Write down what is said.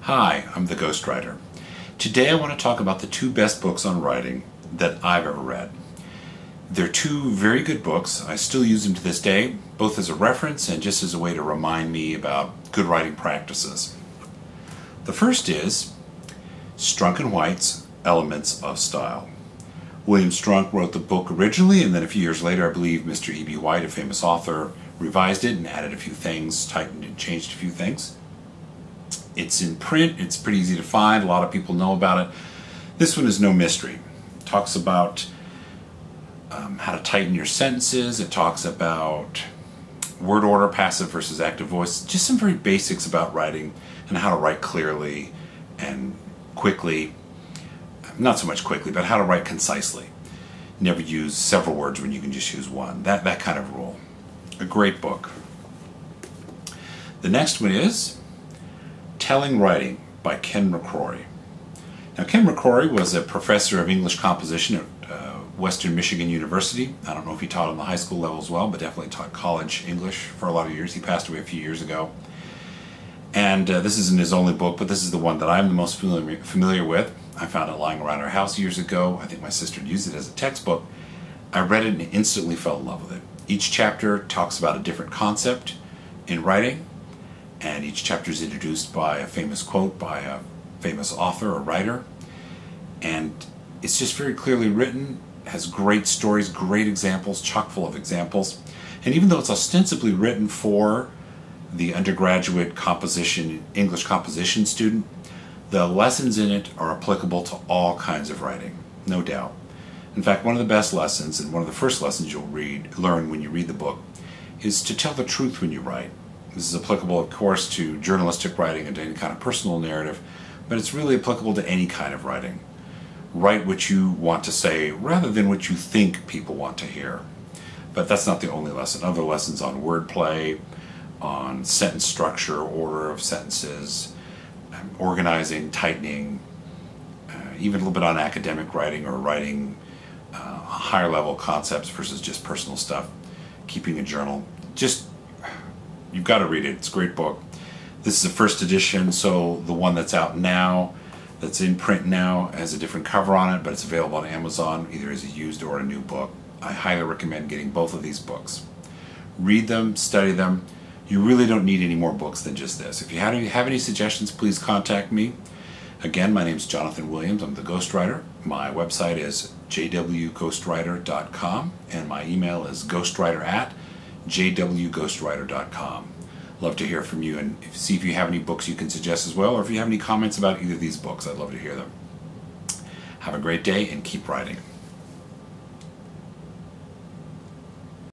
Hi, I'm the Ghostwriter. Today I want to talk about the two best books on writing that I've ever read. They're two very good books. I still use them to this day, both as a reference and just as a way to remind me about good writing practices. The first is Strunk and White's Elements of Style. William Strunk wrote the book originally, and then a few years later, I believe Mr. E.B. White, a famous author, revised it and added a few things, tightened and changed a few things. It's in print, it's pretty easy to find, a lot of people know about it. This one is no mystery. It talks about how to tighten your sentences, it talks about word order, passive versus active voice, just some very basics about writing and how to write clearly and quickly. Not so much quickly, but how to write concisely. Never use several words when you can just use one. That kind of rule. A great book. The next one is Telling Writing by Ken McCrory. Now, Ken McCrory was a professor of English composition at Western Michigan University. I don't know if he taught on the high school level as well, but definitely taught college English for a lot of years. He passed away a few years ago. And this isn't his only book, but this is the one that I'm the most familiar with. I found it lying around our house years ago. I think my sister used it as a textbook. I read it and instantly fell in love with it. Each chapter talks about a different concept in writing, and each chapter is introduced by a famous quote by a famous author or writer, and it's just very clearly written, has great stories, great examples, chock full of examples, and even though it's ostensibly written for the undergraduate composition, English composition student, the lessons in it are applicable to all kinds of writing, no doubt. In fact, one of the best lessons, and one of the first lessons you'll learn when you read the book, is to tell the truth when you write. This is applicable, of course, to journalistic writing and to any kind of personal narrative, but it's really applicable to any kind of writing. Write what you want to say rather than what you think people want to hear. But that's not the only lesson. Other lessons on wordplay, on sentence structure, order of sentences, organizing, tightening, even a little bit on academic writing or writing higher level concepts versus just personal stuff, keeping a journal. Just, you've got to read it. It's a great book. This is a first edition, so the one that's out now, that's in print now, has a different cover on it, but it's available on Amazon either as a used or a new book. I highly recommend getting both of these books. Read them, study them. You really don't need any more books than just this. If you have any suggestions, please contact me. Again, my name is Jonathan Williams. I'm the Ghostwriter. My website is jwghostwriter.com, and my email is ghostwriter@jwghostwriter.com. Love to hear from you and see if you have any books you can suggest as well, or if you have any comments about either of these books. I'd love to hear them. Have a great day and keep writing.